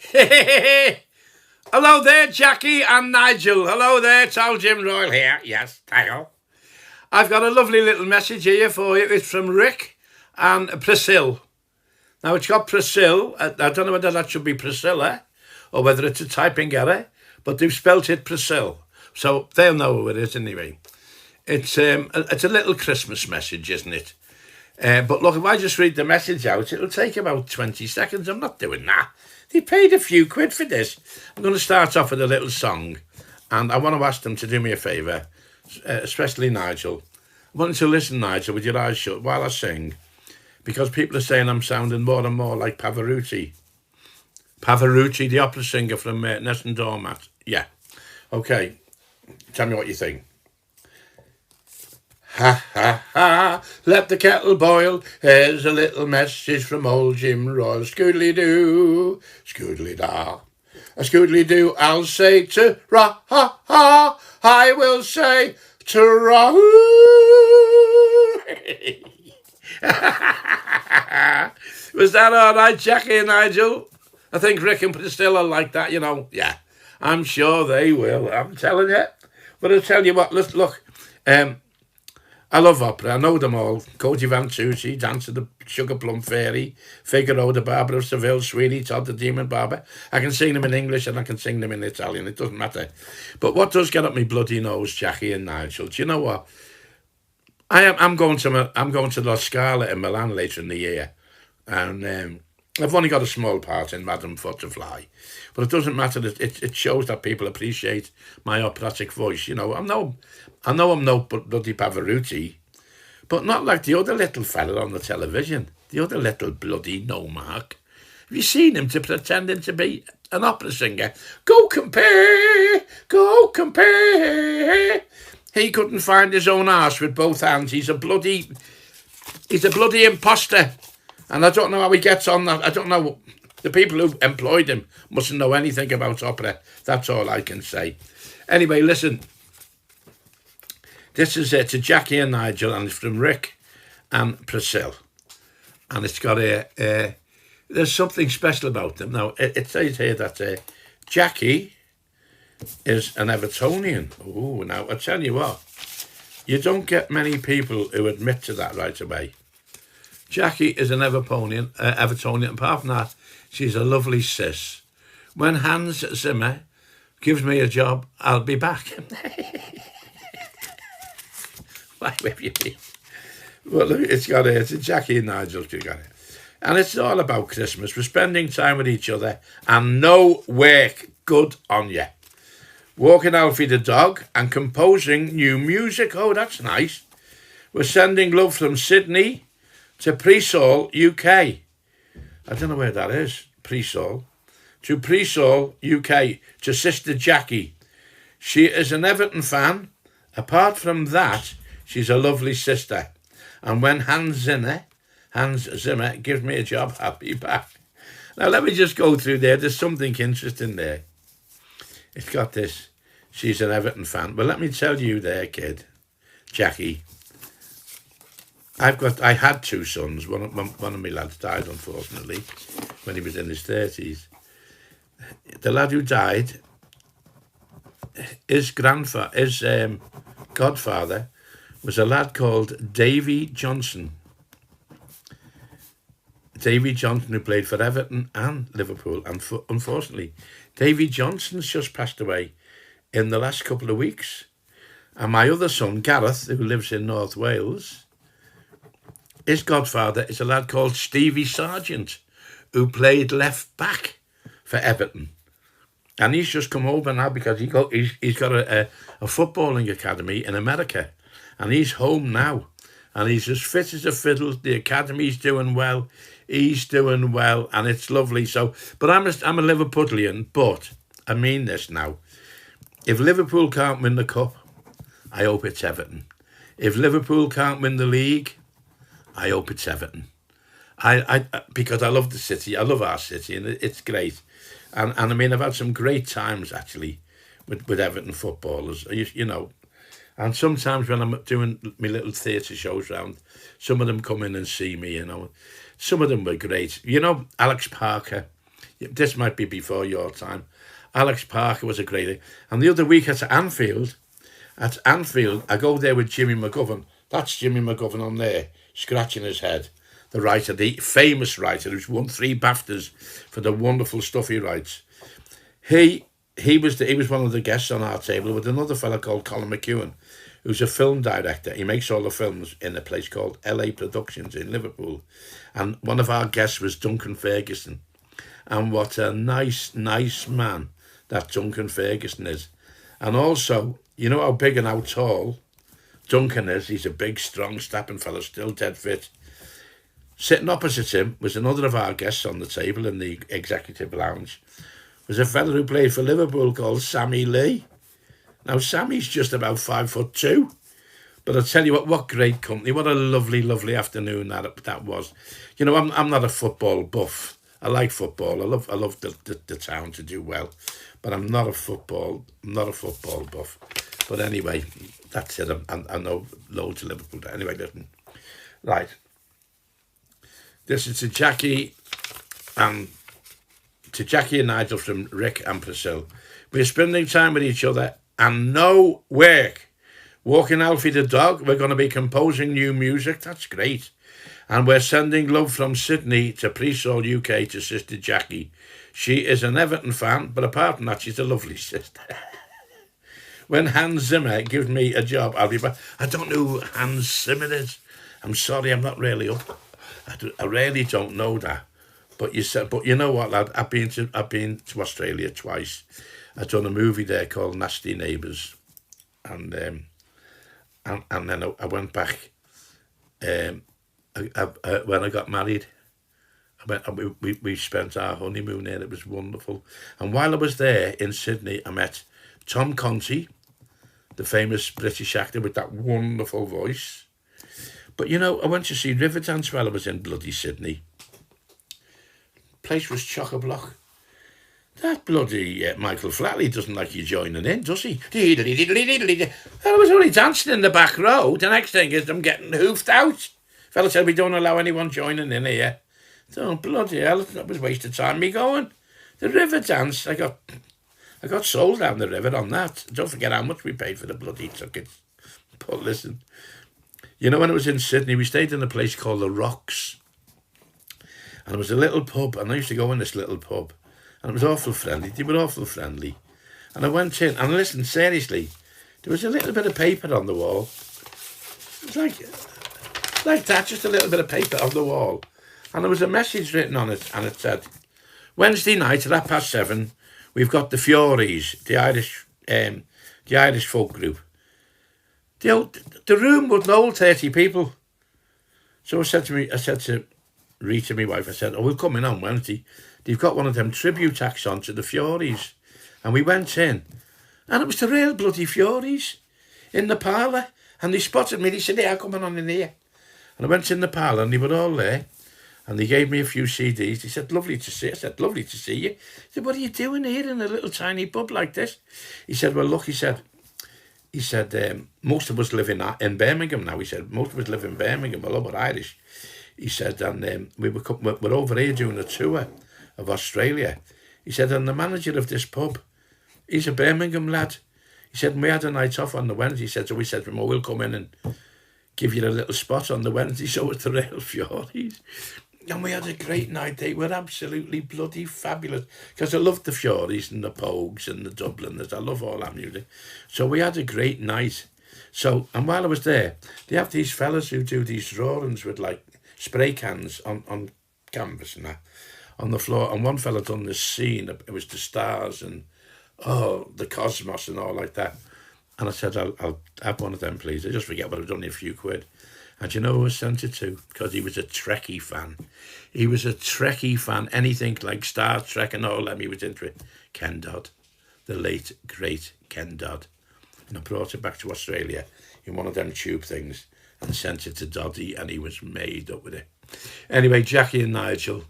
Hello there, Jackie and Nigel. Hello there, it's old Jim Royle here. Yes, Tayo. I've got a lovely little message here for you. It's from Rick and Priscilla. Now, it's got Priscilla. I don't know whether that should be Priscilla or whether it's a typing error, but they've spelt it Priscilla. So they'll know who it is anyway. It's a little Christmas message, isn't it? But look, if I just read the message out, it'll take about 20 seconds. I'm not doing that. They paid a few quid for this. I'm going to start off with a little song, and I want to ask them to do me a favour, especially Nigel. I want you to listen, Nigel, with your eyes shut while I sing, because people are saying I'm sounding more and more like Pavarotti. Pavarotti, the opera singer from Ness and Dormat. Yeah. Okay. Tell me what you think. Ha, ha, ha, let the kettle boil. Here's a little message from old Jim Royle. Scoodly-doo, scoodly-da. A scoodly-doo, I'll say to ra-ha-ha. I will say to ra-hoo. Was that all right, Jackie and Nigel? I think Rick and Priscilla like that, you know. Yeah, I'm sure they will. I'm telling you. But I'll tell you what, let's look. I love opera. I know them all. Cody Van Tucci, Dance of the Sugar Plum Fairy, Figaro, the Barber of Seville, Sweeney Todd, the Demon Barber. I can sing them in English and I can sing them in Italian. It doesn't matter. But what does get up my bloody nose, Jackie and Nigel? Do you know what? I'm going to La Scala in Milan later in the year, and I've only got a small part in Madame Butterfly, but it doesn't matter. It shows that people appreciate my operatic voice. You know, I know I'm no bloody Pavarotti, but not like the other little fella on the television, the other little bloody no-mark. Have you seen him pretending to be an opera singer? Go compare, go compare. He couldn't find his own arse with both hands. He's a bloody imposter. And I don't know how he gets on that. I don't know. The people who employed him mustn't know anything about opera. That's all I can say. Anyway, listen. This is to Jackie and Nigel, and it's from Rick and Priscilla. And it's got there's something special about them. Now, it says here that Jackie is an Evertonian. Oh, now, I tell you what. You don't get many people who admit to that right away. Jackie is an Evertonian. Apart from that, she's a lovely sis. When Hans Zimmer gives me a job, I'll be back. Why have you been? Well, look, it's a Jackie and Nigel. You got it. And it's all about Christmas. We're spending time with each other and no work. Good on you. Walking Alfie the dog and composing new music. Oh, that's nice. We're sending love from Sydney to Presall, UK. I don't know where that is. Presall. To Presall, UK. To Sister Jackie. She is an Everton fan. Apart from that, she's a lovely sister. And when Hans Zimmer gives me a job, I'll be back. Now, let me just go through there. There's something interesting there. It's got this. She's an Everton fan. Well, let me tell you there, kid, Jackie. I had two sons. One of my lads died, unfortunately, when he was in his 30s. The lad who died, his godfather was a lad called Davy Johnson. Davy Johnson, who played for Everton and Liverpool. And unfortunately, Davy Johnson's just passed away in the last couple of weeks. And my other son, Gareth, who lives in North Wales, his godfather is a lad called Stevie Sargent, who played left back for Everton. And he's just come over now because he's got a footballing academy in America. And he's home now. And he's as fit as a fiddle. The academy's doing well. He's doing well. And it's lovely. So, but I'm a Liverpudlian, but I mean this now. If Liverpool can't win the cup, I hope it's Everton. If Liverpool can't win the league, I hope it's Everton. Because I love the city. I love our city, and it's great. And I mean, I've had some great times, actually, with Everton footballers, you know. And sometimes when I'm doing my little theatre shows round, some of them come in and see me, you know. Some of them were great. You know, Alex Parker, This might be before your time. Alex Parker was a great. And the other week at Anfield, I go there with Jimmy McGovern. That's Jimmy McGovern on there, scratching his head. The writer, the famous writer, who's won 3 BAFTAs for the wonderful stuff he writes. He was one of the guests on our table with another fella called Colin McEwen, who's a film director. He makes all the films in a place called LA Productions in Liverpool. And one of our guests was Duncan Ferguson. And what a nice man that Duncan Ferguson is. And also, you know how big and how tall Duncan is? He's a big, strong, snapping fellow, still dead fit. Sitting opposite him was another of our guests on the table in the executive lounge. Was a fella who played for Liverpool called Sammy Lee. Now, Sammy's just about 5'2", but I'll tell you what great company. What a lovely, lovely afternoon that was. You know, I'm not a football buff. I like football. I love the town to do well, but I'm not a football buff. But anyway, that's it. I know loads of Liverpool. Anyway, listen. Right. This is to Jackie and Nigel from Rick and Priscilla. We're spending time with each other and no work. Walking Alfie the dog. We're going to be composing new music. That's great. And we're sending love from Sydney to Presall, UK to Sister Jackie. She is an Everton fan, but apart from that, she's a lovely sister. When Hans Zimmer gives me a job, I'll be back. I don't know who Hans Zimmer is. I'm sorry, I'm not really up. I really don't know that. But you know what, lad? I've been to Australia twice. I've done a movie there called Nasty Neighbours, and then I went back. When I got married, we spent our honeymoon there. It was wonderful. And while I was there in Sydney, I met Tom Conti, the famous British actor with that wonderful voice. But you know, I went to see Riverdance while I was in bloody Sydney. Place was chock-a-block. That bloody Michael Flatley doesn't like you joining in, does he? I was only dancing in the back row. The next thing is I'm getting hoofed out. Fella said we don't allow anyone joining in here. Oh, bloody hell, that was a waste of time me going. The Riverdance, I got sold down the river on that. Don't forget how much we paid for the bloody tickets. But listen, you know, when I was in Sydney, we stayed in a place called The Rocks. And it was a little pub, and I used to go in this little pub. And it was awful friendly. They were awful friendly. And I went in, and listen, seriously, there was a little bit of paper on the wall. It was like that, just a little bit of paper on the wall. And there was a message written on it, and it said, Wednesday night at 7:30, we've got the Furies, the Irish folk group. The room wouldn't hold 30 people. So I said to Rita, my wife, I said, we'll come in on Wednesday. They've got one of them tribute acts on to the Furies. And we went in. And it was the real bloody Furies in the parlour. And they spotted me. They said, I'm coming on in here. And I went in the parlour and they were all there. And they gave me a few CDs. They said, lovely to see you. I said, lovely to see you. He said, what are you doing here in a little tiny pub like this? He said, well, look, he said, most of us live in Birmingham now. He said, most of us live in Birmingham. Well, we're Irish. He said, and we're over here doing a tour of Australia. He said, and the manager of this pub, he's a Birmingham lad. He said, and we had a night off on the Wednesday. He said, so we said to him, we'll come in and give you a little spot on the Wednesday. So it's the real Furies. And we had a great night. They were absolutely bloody fabulous. Because I loved the Furies and the Pogues and the Dubliners. I love all that music. So we had a great night. So, and while I was there, they have these fellas who do these drawings with like spray cans on canvas and that on the floor. And one fella done this scene. It was the stars and the cosmos and all like that. And I said, I'll have one of them, please. I just forget what I've done, a few quid. And you know who I sent it to? Because he was a Trekkie fan. He was a Trekkie fan. Anything like Star Trek and all that, he was into it. Ken Dodd, the late, great Ken Dodd. And I brought it back to Australia in one of them tube things and sent it to Doddy, and he was made up with it. Anyway, Jackie and Nigel,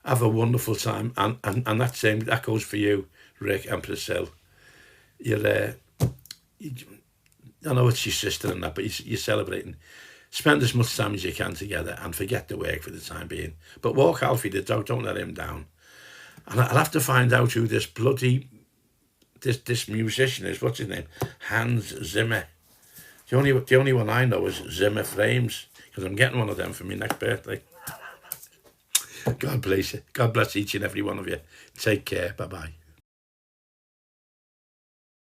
have a wonderful time. And that goes for you, Rick and Priscilla. I know it's your sister and that, but you're celebrating. Spend as much time as you can together and forget the work for the time being. But walk Alfie the dog, don't let him down. And I'll have to find out who this bloody, this musician is. What's his name? Hans Zimmer. The only one I know is Zimmer Frames, because I'm getting one of them for my next birthday. God bless you. God bless each and every one of you. Take care. Bye-bye.